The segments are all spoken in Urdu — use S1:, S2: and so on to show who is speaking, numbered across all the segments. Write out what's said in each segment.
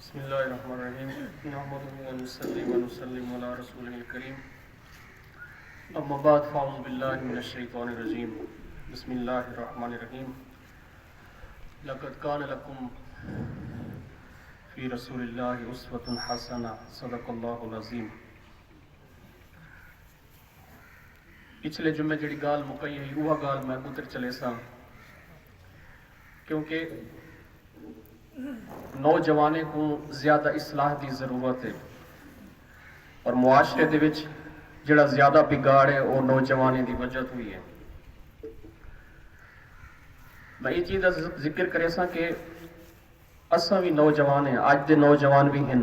S1: بسم اللہ الرحمن الرحیم نحمده ونصلی ونسلم علی رسولہ الکریم اما بعد فاعوذ باللہ من الشیطان الرجیم بسم اللہ الرحمن الرحیم لقد کان لکم فی رسول اللہ اسوۃ حسنہ صدق اللہ العظیم۔ پچھلے جمعے جڑی گال مکئی ہے وہ گال میں پتر چلے سا کیونکہ نوجوانے کو زیادہ اصلاح دی ضرورت ہے اور معاشرے دے وچ جڑا زیادہ بگاڑ ہے وہ نوجوانے دی وجہ ہوئی ہے۔ میں یہ چیز ذکر کرے سا کہ اساں بھی نوجوان ہیں، آج دے نوجوان بھی ہیں۔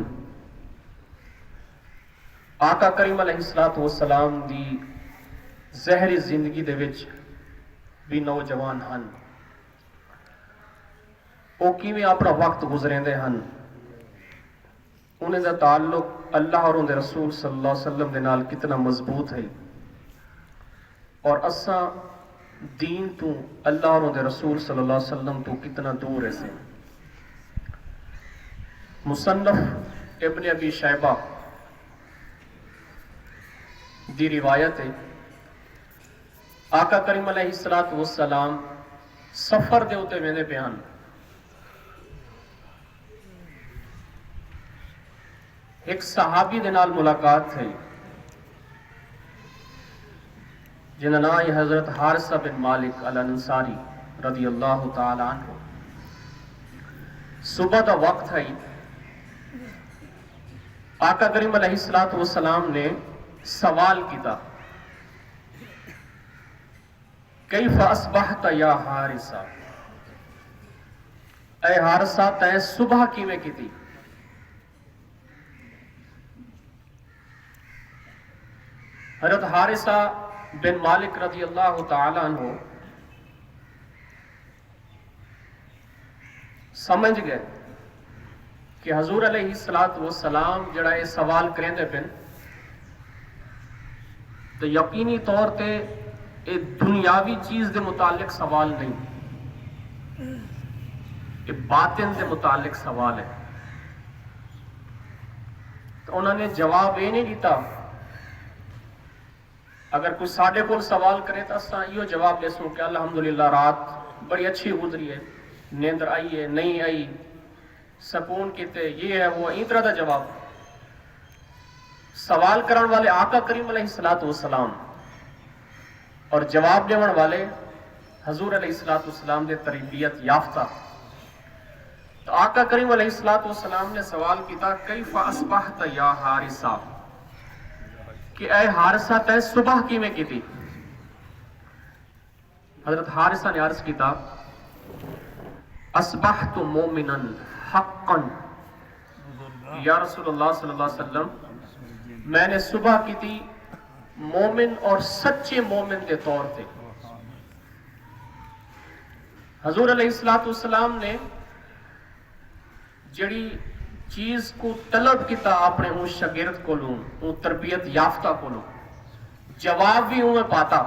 S1: آقا کریم علیہ السلام دی ظاہری زندگی دے وچ بھی نوجوان ہیں، وہ کیویں اپنا وقت گزریندے ہیں، انہیں دا تعلق اللہ اور انہیں رسول صلی اللہ علیہ وسلم دے نال کتنا مضبوط ہے، اور اساں دین تو اللہ اور انہیں رسول صلی اللہ علیہ وسلم تو کتنا دور ہے سے۔ مصنف ابن ابی شیبہ دی روایت ہے، آقا کریم علیہ السلام سفر دے ہوتے ویندے بیان، ایک صحابی دے نال ملاقات ہے جنہا نام ہے حضرت حارثہ بن مالک الانصاری رضی اللہ تعالی عنہ۔ صبح دا وقت ہے، آقا کریم علیہ السلام نے سوال کیتا، کیف اصبحت یا حارثہ، اے حارثہ تیں صبح کیویں کیتی؟ حضرت حارثہ بن مالک رضی اللہ تعالی عنہ سمجھ گئے کہ حضور علیہ السلام جڑا یہ سوال کریں دے پن تو یقینی طور تے یہ دنیاوی چیز دے متعلق سوال نہیں، یہ باطن دے متعلق سوال ہے۔ تو انہوں نے جواب یہ نہیں دیتا، اگر کوئی ساڑھے کو سوال کرے تو اساں یہ جواب دے سوں کہ الحمدللہ رات بڑی اچھی گزری ہے، نیندر آئی ہے نہیں آئی، سکون کیتے، یہ ہے وہ، این طرح دا جواب۔ سوال کرن والے آقا کریم علیہ السلام اور جواب دیون والے حضور علیہ السلام دے تربیت یافتہ۔ تو آقا کریم علیہ السلام نے سوال کیتا، کیف اصبحت یا حارثہ، کہ اے حارثہ تے صبح کی میں کی تھی؟ حضرت حارثہ نے عرض کیتا، اصبحت مومنا حقا یا رسول اللہ صلی اللہ علیہ وسلم، میں نے صبح کی تھی مومن اور سچے مومن کے طور تھے۔ حضور علیہ السلام نے جڑی چیز کو طلب کیتا اپنے ان شاگرد کو لوں، ان تربیت یافتہ کو لوں، جواب بھی ہوں میں پاتا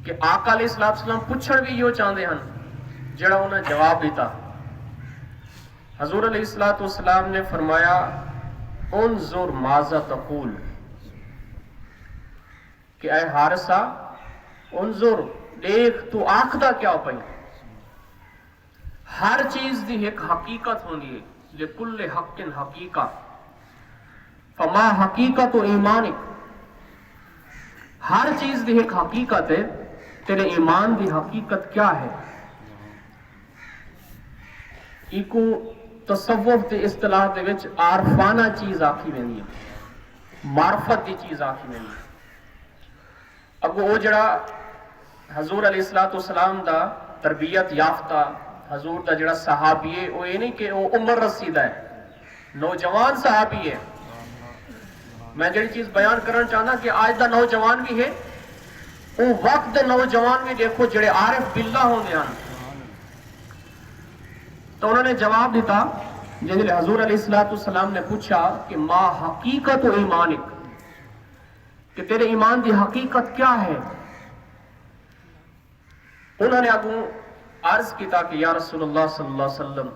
S1: کہ آقا علیہ السلام پوچھڑ بھی یہ چاہتے ہیں جڑا انہیں جواب دیتا۔ حضور علیہ السلام نے فرمایا، انظر ماذا تقول، کہ اے حارثہ انظر، دیکھ تو آخدہ کیا پئی۔ ہر چیز دی ایک حقیقت ہوندی ہے، لکل حق حقیقہ، فما حقیقت ایمانک، ہر چیز دی ایک حقیقت ہے، تیرے ایمان دی حقیقت کیا ہے؟ ایکو تصوف دے اصطلاح دے وچ عارفانہ چیز آکھی ویندی ہے، معرفت دی چیز آکھی ویندی ہے۔ اب وہ جڑا حضور علیہ السلام دا تربیت یافتہ حضور دا جڑا صحابی ہے، وہ یہ نہیں کہ وہ عمر رسیدہ ہے، نوجوان صحابی ہے۔ میں جڑی چیز بیان کرنا چاہنا کہ آج دا نوجوان بھی ہے، وہ وقت دے نوجوان بھی دیکھو جڑے عارف باللہ ہوندے ہیں۔ تو انہوں نے جواب دیتا، جنہی حضور علیہ السلام نے پوچھا کہ ما حقیقت ایمانک، کہ تیرے ایمان دی حقیقت کیا ہے؟ انہوں نے اگوں عرض کیتا کہ یا رسول اللہ صلی اللہ علیہ وسلم،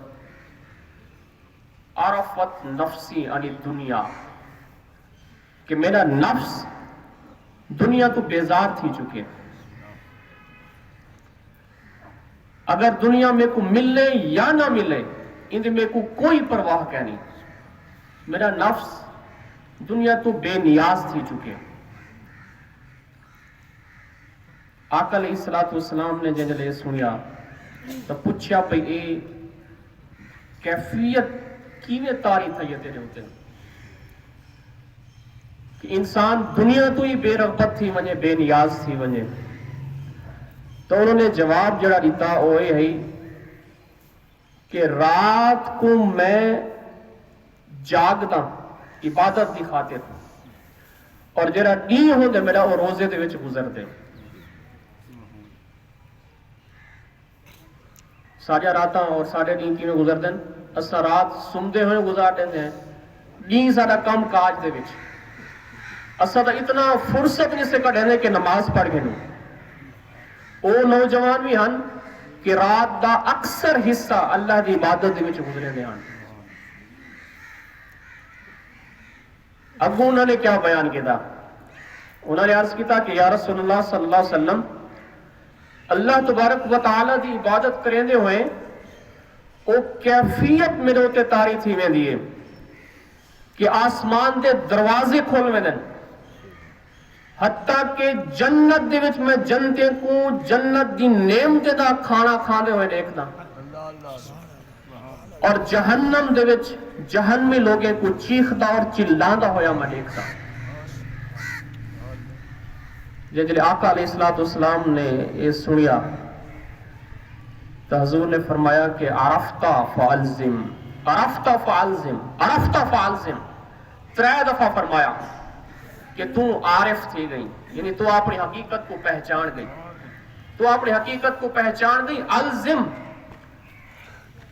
S1: عرفت نفسی عن الدنیا، کہ میرا نفس دنیا تو بیزار تھی چکے، اگر دنیا میں کو ملے یا نہ ملے ان میں کو کوئی پرواہ کیا نہیں، میرا نفس دنیا تو بے نیاز تھی چکے۔ آقا علیہ السلام نے جنجلے سنیا تو پوچھا بھئی اے کیفیت کیویں تاری تھا یہ تیرے ہوتے کہ انسان دنیا تو ہی بے رغبت تھی ونجے، بے نیاز تھی ونجے۔ تو انہوں نے جواب جڑا دیتا وہ یہ ہے کہ رات کو میں جاگتا عبادت دی خاطر، اور جڑا ڈی ہو دے میرا وہ روزے دے وچ گزر دے۔ ساجا راتاں اور ساڑھے ڈی کی میں گزر دیں، اسا رات سمدے ہوئے گزار دیں ہیں، ڈی ساڑھا کم کاج دے وچ اسا تا اتنا فرصت نہیں سے کڑھنے کہ نماز پڑھ گئے او نوجوان بھی ہن کہ رات دا اکثر حصہ اللہ دی عبادت دے وچ گزرے دے ہن۔ اب انہوں نے کیا بیان کیا؟ انہوں نے عرض کیا کہ یا رسول اللہ صلی اللہ علیہ وسلم، اللہ تبارک و تعالی دی عبادت کریں دے ہوئے او کیفیت میرے ہوتے تاری تھی میں دیئے کہ آسمان دے دروازے کھول میں دن، حتیٰ کہ جنت دے وچ میں جنتے کو جنت دی نعمت دا کھانا کھانے ہوئے دیکھنا، اور جہنم دے وچ جہنمی لوگیں کو چیخدا اور چلاندہ ہویا میں دیکھتا۔ جنجلے آقا علیہ السلام نے یہ سنیا تو حضور نے فرمایا کہ عرفتا فعلزم، عرفتا فعلزم، عرفتا فعلزم، 3 دفعہ فرمایا کہ تو عارف تھی گئی، یعنی تو اپنی حقیقت کو پہچان گئی، تو اپنی حقیقت کو پہچان گئی، الزم،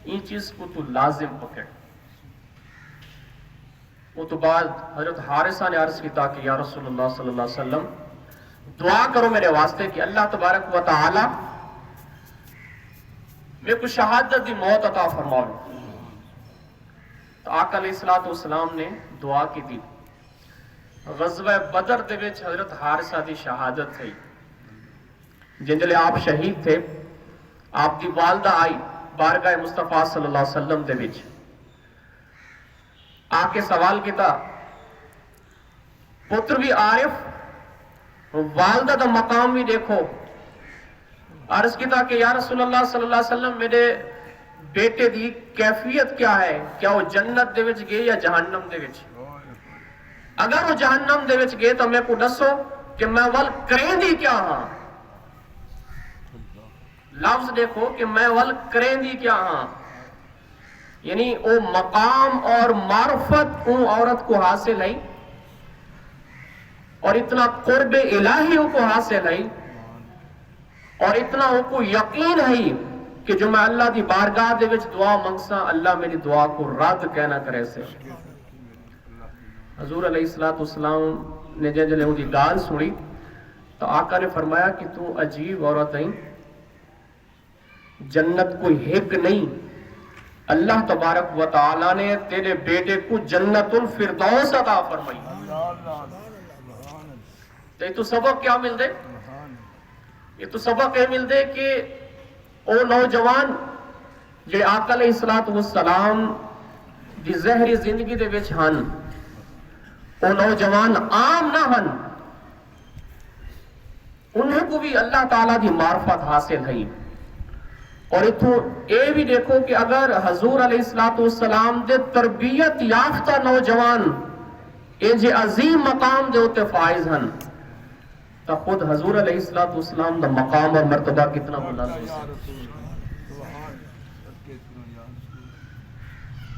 S1: یہ چیز کو تو لازم پکڑ۔ وہ تو بعد حضرت حارثہ نے عرض کیا کہ یا رسول اللہ صلی اللہ علیہ وسلم دعا کرو میرے واسطے کہ اللہ تبارک و تعالی میں کو شہادت دی موت عطا فرماؤ۔ تو آقا علیہ السلام نے دعا کی دی۔ غزوہ بدر دے وچ حضرت حارثہ دی شہادت تھی، جنجلے آپ شہید تھے، آپ دی والدہ آئی بارگاہ مصطفیٰ صلی اللہ علیہ وسلم دے وچ آ کے سوال کیتا، پتر بھی عارف، والدہ دا مقام بھی دیکھو۔ عرض کیتا کہ یا رسول اللہ صلی اللہ علیہ وسلم میرے بیٹے دی کیفیت کیا ہے، کیا وہ جنت دے وچ گئے یا جہنم دے وچ؟ اگر وہ جہنم دے وچ گئے تو میں کو دسو کہ میں ول کریں دی کیا ہاں۔ لفظ دیکھو کہ میں ول کریں دی کیا ہاں، یعنی وہ مقام اور معرفت ان عورت کو حاصل ہے اور اتنا قرب الہی کو حاصل ہے اور اتنا ان کو یقین ہے کہ جو میں اللہ دی بارگاہ دے وچ دعا منگسا اللہ میری دعا کو رد کہنا کرے سے۔ حضور علیہ السلام نے جنجلے ان کی گال سنی تو آقا نے فرمایا کہ تو عجیب عورت ہیں، جنت کوئی ہک نہیں، اللہ تبارک و تعالی نے تیرے بیٹے کو جنت الفردوس عطا فرمائی۔ تو یہ تو سبق کیا مل دے؟ یہ تو سبق یہ مل دے کہ او نوجوان جو آقا علیہ السلام دی زہری زندگی دے وچ ہن، او نوجوان عام نہ ہن، انہیں کو بھی اللہ تعالیٰ دی معرفت حاصل ہے۔ اور اتھو اے بھی دیکھو کہ اگر حضور علیہ السلام دے تربیت یافتہ نوجوان اے جے عظیم مقام دے ہوتے فائز ہن تو خود حضور علیہ السلام دا مقام اور مرتبہ کتنا بلند ہے۔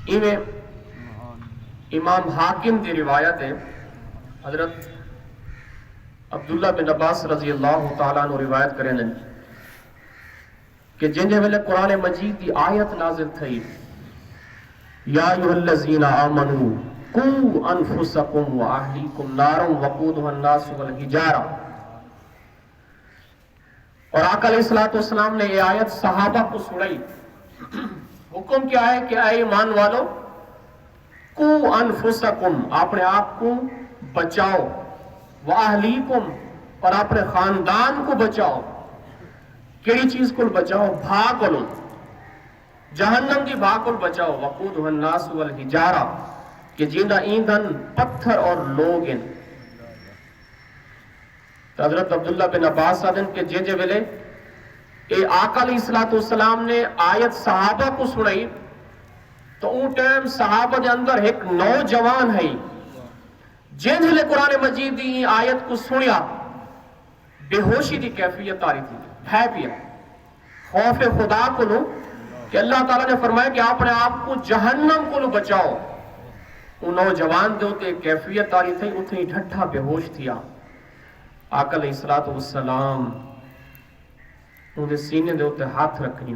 S1: ایویں امام حاکم دی روایت ہے، حضرت عبداللہ بن عباس رضی اللہ تعالیٰ عنہ روایت کریں کہ جن ویلے قرآن مجید دی آیت نازل تھی، یا ایھا الذین آمنوا قوا انفسکم واہلیکم نارا وقودھا الناس والحجارہ، اور آقا علیہ السلام نے یہ آیت صحابہ کو سنائی۔ حکم کیا ہے کہ اے ایمان والو کو انفسکم اپنے آپ کو بچاؤ، واہلیکم اور اپنے خاندان کو بچاؤ. کیڑی چیز کو بچاؤ؟ بھاگ کو، جہنم کی بھاگ کو بچاؤ. وقودہ الناس والحجارہ کہ جیندہ ایندھن پتھر اور لوگ ہیں. تو حضرت عبداللہ بن عباس آدن کہ جے ویلے اے آقا علیہ السلام نے آیت صحابہ کو سنائی تو اون ٹائم صحابہ دے اندر ایک نوجوان ہے جن جلے قرآن مجید دی آیت کو سنیا بے ہوشی دی کیفیت آ رہی تھی، ہے پیا خوف خدا کو لو کہ اللہ تعالیٰ نے فرمایا کہ اپنے آپ کو جہنم کو لو بچاؤ. وہ نوجوان دے ہوتے کیفیت آ رہی تھی، اتنی ڈھٹھا بے ہوش تھیا. آقا علیہ السلام انہیں سینے دے ہوتے ہاتھ رکھنی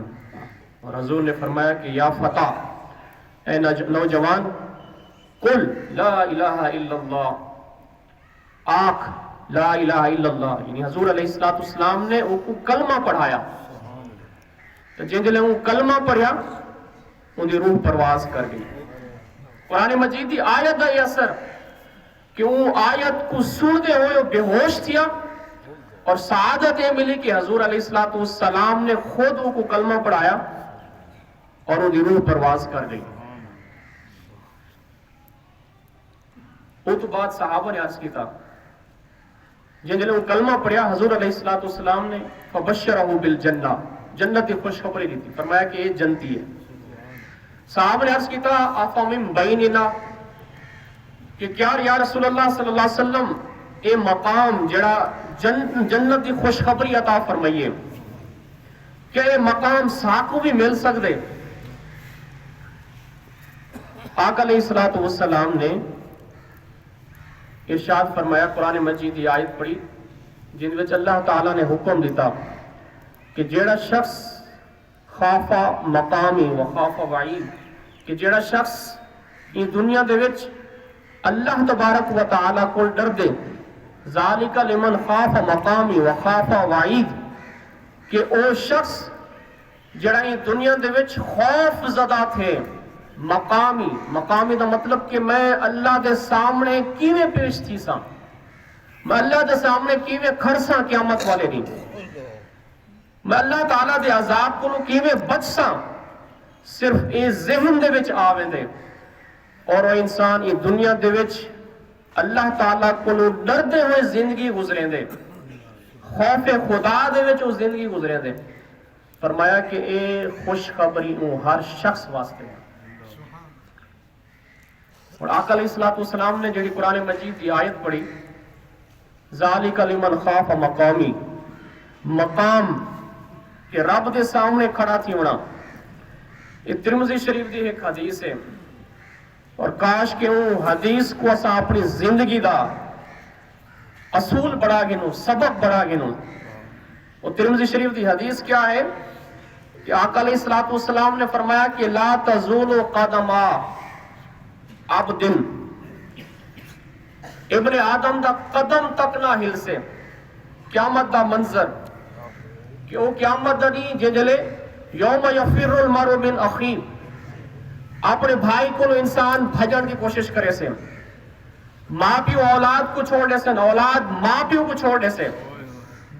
S1: اور حضور نے فرمایا کہ یا فتح، اے نوجوان، قل لا الہ الا اللہ، آخ لا الہ الا اللہ. یعنی حضور علیہ السلام نے وہ کو کلمہ پڑھایا. تو جن جلے وہ کلمہ پڑھیا ان دی روح پرواز کر گئی. قرآن مجید دی آیت دا یہ اثر کہ وہ آیت کو سن دے ہوئے بے ہوش تھیا اور سعادت یہ ملی کہ حضور علیہ السلام نے خود وہ کو کلمہ پڑھایا اور ان دی روح پرواز کر گئی. وہ تو بات صحابہ نے عرض کی تھا جن جنہوں نے کلمہ پڑھیا حضور علیہ السلام نے فبشرہ بالجنہ، جنت کی خوشخبری دی تھی، فرمایا کہ یہ جنتی ہے. صحابہ نے عرض کی تھا افمن بیننا کہ کیا یا رسول اللہ صلی اللہ علیہ وسلم اے مقام جڑا جنت کی خوشخبری عطا فرمائیے، کہ اے مقام ساکو بھی مل سکتے؟ آقا علیہ السلام نے ارشاد فرمایا، قرآن مجید کی آیت پڑھی جن وچ اللہ تعالیٰ نے حکم دیتا کہ جیڑا شخص خافا مقامی و خافا وعید، کہ جیڑا شخص ان دنیا دے وچ اللہ تبارک و تعالیٰ کو ڈر دے، ذالک لمن خاف مقامی و خاف وعید، کہ او شخص جڑا ان دنیا دے وچ خوف زدہ تھے. مقامی دا مطلب کہ میں اللہ دے سامنے کیویں پیش تھی سا، میں اللہ دے سامنے کیویں کھڑ سا قیامت والے دن، میں اللہ تعالیٰ دے عذاب کو کیویں بچ سا، صرف اے ذہن دے وچ آویں دے. اور وہ انسان یہ دنیا دے وچ اللہ تعالیٰ کو ڈر دے ہوئے زندگی گزریں دے، خوف خدا دے وچ وہ زندگی گزریں دے. فرمایا کہ اے خوشخبری ہر شخص واسطے. اور آقا علیہ السلام نے جڑی قرآن مجید کی آیت پڑھی ذالک لمن خاف مقامی، مقام کہ رب دے سامنے کھڑا تھی ہونا، یہ ترمذی شریف دی ایک حدیث ہے. اور کاش کہ وہ حدیث کو اسا اپنی زندگی دا اصول بڑا گنو، سبق بڑا گنو. وہ ترمذی شریف دی حدیث کیا ہے کہ آقا علیہ السلام نے فرمایا کہ لا تزول قدما عبد، ابن آدم دا قدم تک نہ ہل سے. قیامت دا منظر کہ وہ قیامت دا نہیں جنجلے یوم یفر المرء من اخی، اپنے بھائی کو انسان بھجن کی کوشش کرے سے، ماں پیو اولاد کو چھوڑ دے سن، اولاد ماں پیو کو چھوڑ دے سے،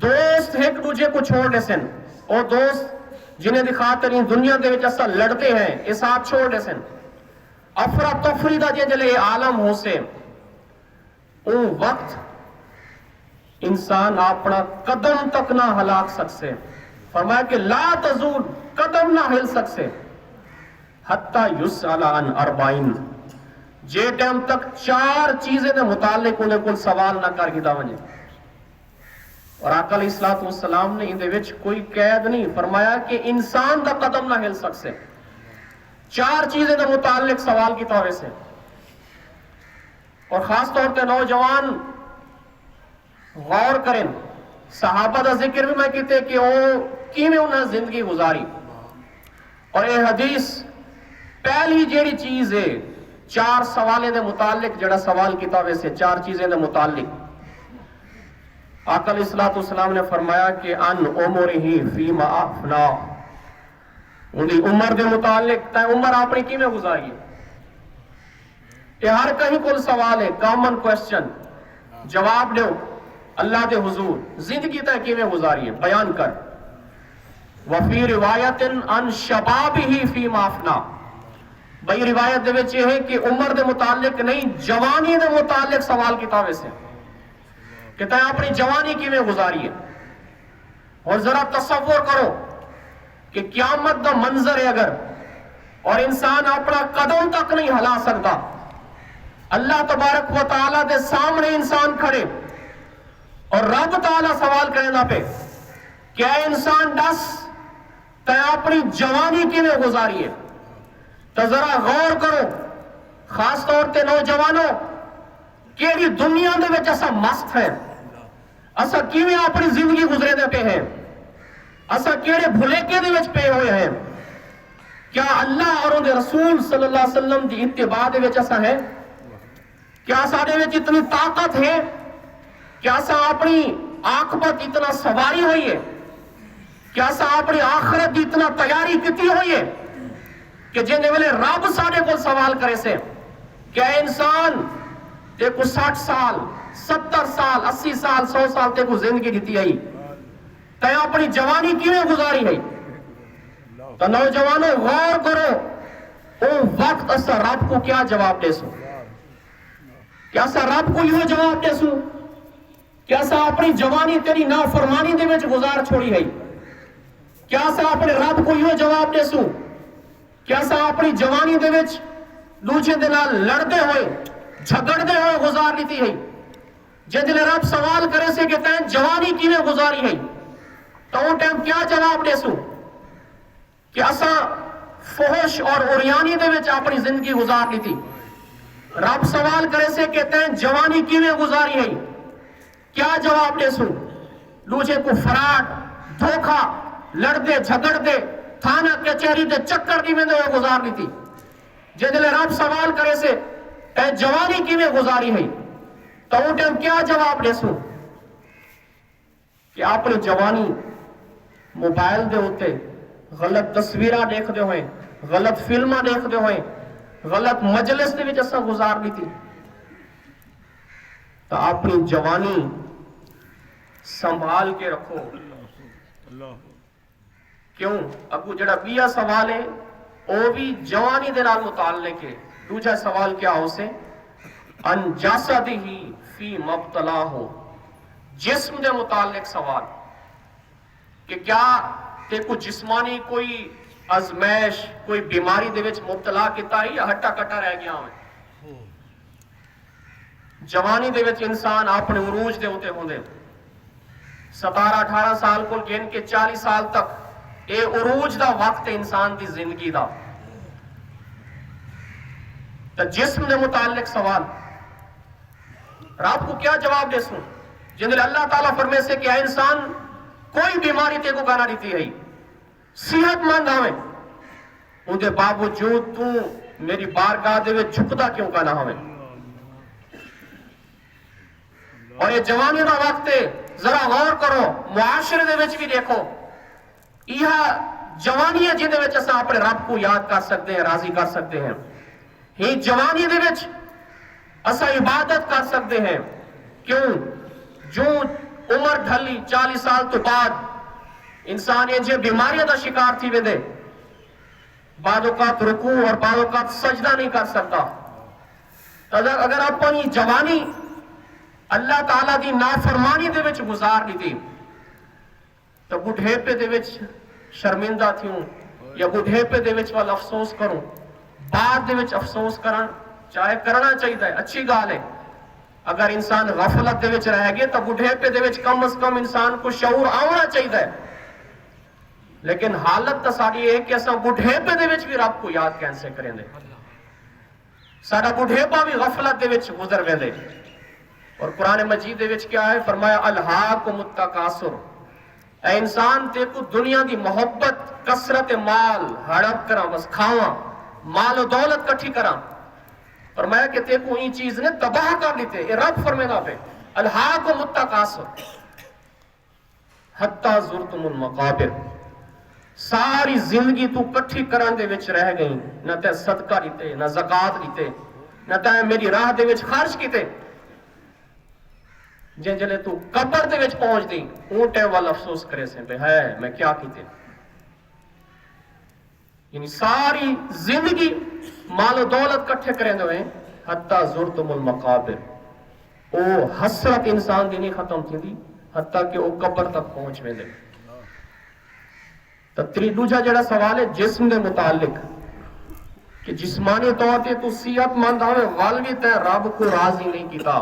S1: دوست ایک دوجے کو چھوڑ دے سن، اور دوست جنہیں دکھاتے نہیں دنیا دے وچ اسا لڑتے ہیں یہ ساتھ چھوڑ دے سن. افراتفری دا جلے عالم ہو سے اون وقت انسان اپنا قدم تک نہ ہلاک سکسے. فرمایا کہ لا تزول، قدم نہ ہل سکسے حتی یسأل عن اربعین، جے ٹائم تک 4 چیزیں دے متعلق انہیں کوئی سوال نہ کر گدا ونجے. اور آقا علیہ السلام نے ان دے وچ کوئی قید نہیں فرمایا کہ انسان دا قدم نہ ہل سکسے. 4 چیزیں دے متعلق سوال کی طور سے. اور خاص طور پہ نوجوان غور کریں، صحابہ دا ذکر بھی میں کہتے کہ وہ کیویں انہاں زندگی گزاری. اور یہ حدیث پہلی جیڑی چیز ہے 4 سوالیں دے متعلق جڑا سوال کتاب سے 4 چیزیں دے متعلق آقا علیہ السلام نے فرمایا کہ ان عمرہ فیما افنا، ان دی عمر دے متعلق تے عمر اپنی کیویں گزاری ہے. یہ ہر کہیں کل سوال ہے، کامن کوشچن، جواب دو اللہ دے حضور زندگی تے کیویں گزاری ہے بیان کر۔ وفی روایت ان شبابہ فی مافنا، بھئی روایت دے وچ یہ ہے کہ عمر دے متعلق نہیں، جوانی دے متعلق سوال کتاب سے کہ تے اپنی جوانی کیویں گزاری ہے۔ اور ذرا تصور کرو کہ قیامت دا منظر ہے اگر، اور انسان اپنا قدم تک نہیں ہلا سکتا، اللہ تبارک و تعالیٰ دے سامنے انسان کھڑے اور رب تعالیٰ سوال کرنا پہ کیا انسان دس تے اپنی جوانی کیویں گزاری ہے؟ تو ذرا غور کرو، خاص طور تے نوجوانوں، کیڑی دنیا دے وچ اسا مست ہے، اسا کیویں اپنی زندگی گزرے دے پہ ہیں، اسا کیڑے بھلیکے دے وچ پے ہوئے ہیں؟ کیا اللہ اور ان دے رسول صلی اللہ علیہ وسلم دی اتباع دے وچ اسا ہے؟ کیا ساڈے وچ اتنی طاقت ہے؟ کیا اسا اپنی عاقبت اتنا سواری ہوئی ہے؟ کیا اسا اپنی آخرت دی اتنا تیاری کیتی ہوئی ہے کہ جن ویلے رب ساڈے کو سوال کرے سے کیا انسان تے کو 60 سال 70 سال 80 سال 100 سال تے کو زندگی دیتی ہے تے اپنی جوانی کیویں گزاری ہے؟ تو نوجوانوں غور کرو، او وقت اسا رب کو کیا جواب دے سو؟ کیا اسا رب کو یہ جواب دے سو؟ کیا اسا اپنی جوانی تیری نافرمانی دے وچ گزار چھوڑی ہے؟ کیا اسا اپنے رب کو یہ جواب دے سو؟ کیا اسا اپنی جوانی دے وچ دوسرے دے نال لڑدے ہوئے جھگڑدے ہوئے گزار لیتی ہے؟ جن دل رب سوال کرے سے کہ تین جوانی کیویں گزاری ہے تو وہ ٹائم کیا جواب دے سو؟ کہ اسا فحش اور عریانی دے وچ اپنی زندگی گزار لیتی؟ رب سوال کرے سے کہ تین جوانی کیویں گزاری ہے، کیا جواب دے سو؟ دوسرے کو فراڈ دھوکا لڑدے جھگڑدے تھانہ کچہری دے چکر دی میں دے گزار لیتی؟ جن دل رب سوال کرے سے اے جوانی کیویں گزاری ہے تو وہ ٹائم کیا جواب دے سو؟ کہ اپنی جوانی موبائل دے ہوتے غلط تصویرہ دیکھ دے ہوئے، غلط فلمہ دیکھ دے ہوئے، غلط مجلس دے وچ اسا گزار لیتی؟ تو اپنی جوانی سنبھال کے رکھو۔ کیوں؟ اگو جڑا بیا سوال ہے وہ بھی جوانی دے نال متعلق ہے۔ دوسرا سوال کیا ہو سے؟ ان جسدہ فی مبتلا ہو، جسم دے متعلق سوال کہ کیا تے کو جسمانی کوئی ازمائش کوئی بیماری دے وچ مبتلا کیتا ہے یا ہٹا کٹا رہ گیا ہوں؟ جوانی دے وچ انسان اپنے عروج دے ہوتے ہوندے 17-18 سال کو گن کے 40 سال تک اے عروج دا وقت ہے انسان دی زندگی دا۔ تو جسم دے متعلق سوال رب کو کیا جواب دے سوں؟ جن اللہ تعالیٰ فرمے سے کہ اے انسان کوئی بیماری تے کو گانا دیتی ہے، صحت مند ہوئے، ان دے باوجود تو میری بارگاہ دے وچ جھکدا کیوں کا نہ ہوئے؟ اور یہ جوانی دا وقت ہے، ذرا غور کرو، معاشرے دے وچ بھی دیکھو، یہ جوانی ہے جن دے وچ اساں اپنے رب کو یاد کر سکتے ہیں، راضی کر سکتے ہیں۔ ہی جوانی دے وچ اساں عبادت کر سکتے ہیں۔ کیوں؟ جو عمر ڈھلی 40 سال تو بعد انسان یہ جو بیماریاں دا شکار تھی ویندے، بعض اوقات رکوع اور بعض اوقات سجدہ نہیں کر سکتا۔ اگر اپنی جوانی اللہ تعالیٰ دی نافرمانی دے وچ گزار لیتی تو بڑھیپے دے وچ شرمندہ تھیوں یا بڑھیپے دے وچ وال افسوس کروں، بعد دے وچ افسوس کرن چاہے کرنا چاہیے، اچھی گال ہے۔ اگر انسان غفلت دے وچ رہ گئے تو بڑھیپے دے وچ کم از کم انسان کو شعور آنا چاہیے، لیکن حالت تو ساری یہ ہے کہ اساں بڑھیپے دے وچ بھی رب کو یاد کیسے کریں دے؟ سارا بڑھیپا بھی غفلت دے وچ گزر ویندے۔ اور قرآن مجید دے وچ کیا ہے؟ فرمایا الہاکم التکاثر، اے انسان تے کو دنیا دی محبت، کثرت مال ہڑپ کراں، بس کھاواں، مال و دولت کٹھی کراں، فرمایا کہ تے کو این چیز نے تباہ کر لیتے۔ یہ رب فرمینا پہ الہاکم التکاثر حتی زرتم المقابر، ساری زندگی تو کٹھی کرن دے وچ رہ گئی، نہ تے صدقہ دیتے، نہ زکات دیتے، نہ تے میری راہ دے وچ خرچ کیتے جے جلے تو قبر دے وچ پہنچ دی اون ٹائم وال افسوس کرے سے پہ ہے میں کیا کیتے یعنی ساری زندگی مال و دولت کٹھے کریں دو ہیں حتی زرتم المقابر او حسرت انسان دی نہیں ختم تھی دی حتی کہ وہ قبر تک پہنچ میں دے تو دوجا جڑا سوال ہے جسم دے متعلق کہ جسمانی طور تے تو صحت مند ہوئے غالبی تے رب کو راضی نہیں کیتا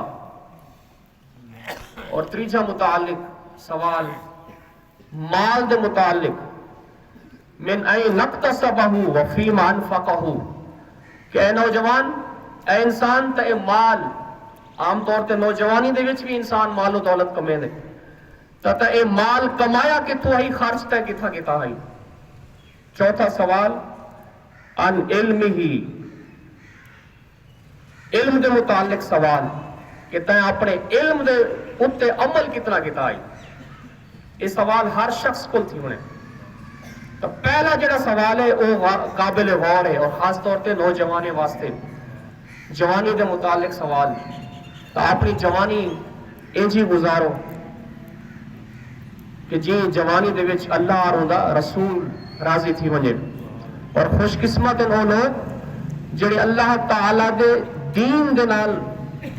S1: اور تیجا متعلق سوال مال دے متعلق من این نقتصبہ وفیم انفقہ کہ اے نوجوان اے انسان تے مال عام طور تے نوجوانی دے وچ بھی انسان مال و دولت کمے دے تا اے مال کمایا کتھوں ہی خرچ تے کتھا کتا ہی چوتھا سوال ان علم ہی علم دے متعلق سوال کہ تے اپنے علم دے اتے عمل کتنا کتا ہی یہ سوال ہر شخص کو تھی ہونے تو پہلا جڑا سوال ہے وہ قابل غور ہے اور خاص طور تے نوجوانے واسطے جوانی دے متعلق سوال تو اپنی جوانی انجی گزارو کہ جی جوانی دے وچ اللہ اور دا رسول راضی تھی ونجے اور خوش قسمت ان لوگ جڑے اللہ تعالی دے دین دے نال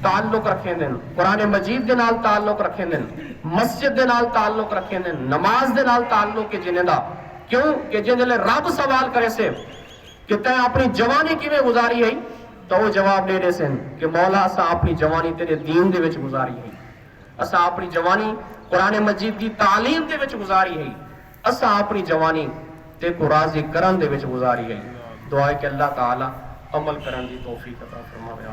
S1: تعلق رکھیں دن قرآن مجید دے نال تعلق رکھیں دن مسجد دے نال تعلق رکھیں دن نماز دے نال تعلق کے جنہیں دا کیوں کہ جنہیں رب سوال کرے سے کہ تے اپنی جوانی کی میں گزاری ہے تو وہ جواب دے دے سے کہ مولا اسا اپنی جوانی تیرے دین دے وچ گزاری ہے اسا اپنی جوانی قرآن مجید دی تعلیم دے وچ گزاری ہے اسا اپنی جوانی تے کو راضی کرن دے وچ گزاری ہے دعا ہے کہ اللہ تعالی عمل کرن دی توفیق عطا فرماوے